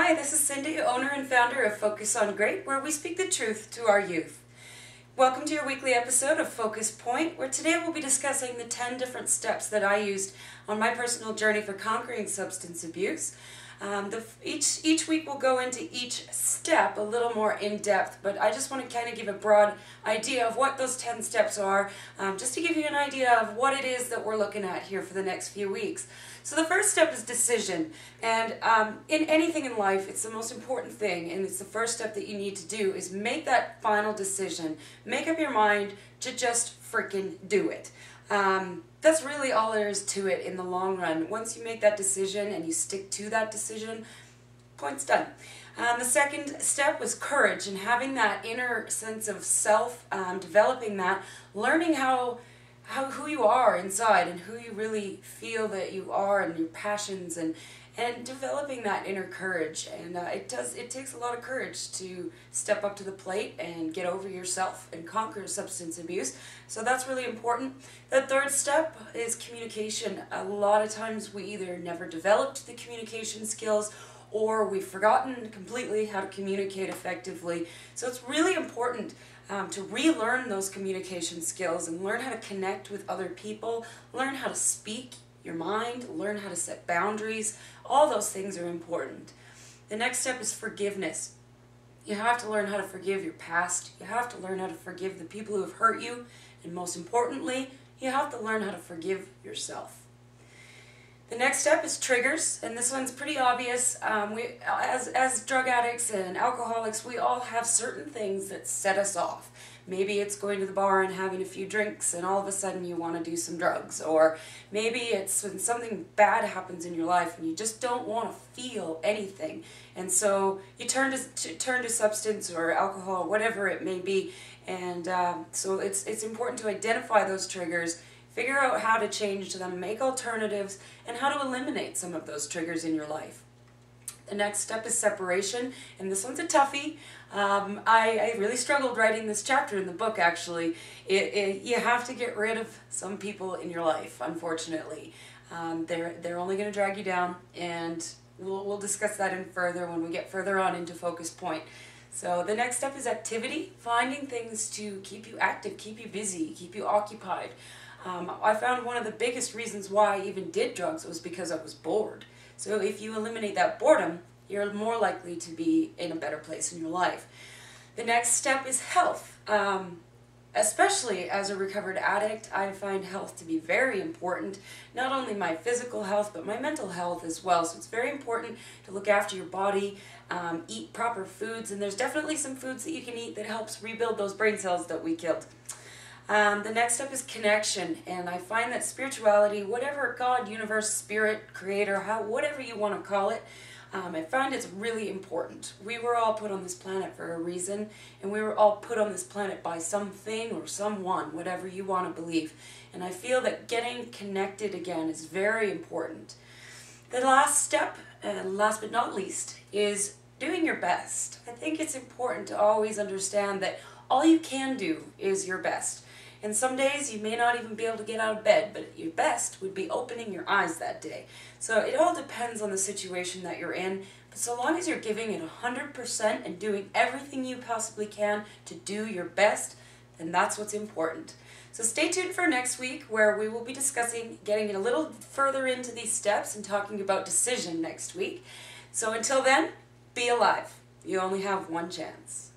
Hi, this is Cindy, owner and founder of Focus on Great, where we speak the truth to our youth. Welcome to your weekly episode of Focus Point, where today we'll be discussing the 10 different steps that I used on my personal journey for conquering substance abuse. Each week we'll go into each step a little more in depth, but I just want to kind of give a broad idea of what those 10 steps are, just to give you an idea of what it is that we're looking at here for the next few weeks. So the first step is decision, and in anything in life, it's the most important thing, and it's the first step that you need to do is make that final decision. Make up your mind to just freaking do it. That's really all there is to it in the long run. Once you make that decision and you stick to that decision, point's done. The second step was courage and having that inner sense of self, developing that, learning who you are inside and who you really feel that you are and your passions and developing that inner courage. And it takes a lot of courage to step up to the plate and get over yourself and conquer substance abuse. So that's really important. The third step is communication. A lot of times we either never developed the communication skills or we've forgotten completely how to communicate effectively. So it's really important to relearn those communication skills and learn how to connect with other people, learn how to speak your mind, learn how to set boundaries. All those things are important. The next step is forgiveness. You have to learn how to forgive your past. You have to learn how to forgive the people who have hurt you. And most importantly, you have to learn how to forgive yourself. The next step is triggers, and this one's pretty obvious. As drug addicts and alcoholics, we all have certain things that set us off. Maybe it's going to the bar and having a few drinks and all of a sudden you want to do some drugs. Or maybe it's when something bad happens in your life and you just don't want to feel anything. And so you turn to substance or alcohol, whatever it may be. And so it's important to identify those triggers, figure out how to change them, make alternatives, and how to eliminate some of those triggers in your life. The next step is separation, and this one's a toughie. I really struggled writing this chapter in the book, actually. You have to get rid of some people in your life, unfortunately. They're only going to drag you down, and we'll discuss that in further when we get further on into Focus Point. So the next step is activity, finding things to keep you active, keep you busy, keep you occupied. I found one of the biggest reasons why I even did drugs was because I was bored. So if you eliminate that boredom, you're more likely to be in a better place in your life. The next step is health. Especially as a recovered addict, I find health to be very important. Not only my physical health, but my mental health as well. So it's very important to look after your body, eat proper foods, and there's definitely some foods that you can eat that helps rebuild those brain cells that we killed. The next step is connection, and I find that spirituality, whatever God, universe, spirit, creator, whatever you want to call it, I find it's really important. We were all put on this planet for a reason, and we were all put on this planet by something or someone, whatever you want to believe. And I feel that getting connected again is very important. The last step, and last but not least, is doing your best. I think it's important to always understand that all you can do is your best. And some days you may not even be able to get out of bed, but your best would be opening your eyes that day. So it all depends on the situation that you're in, but so long as you're giving it 100% and doing everything you possibly can to do your best, then that's what's important. So stay tuned for next week, where we will be discussing getting a little further into these steps and talking about decision next week. So until then, be alive. You only have one chance.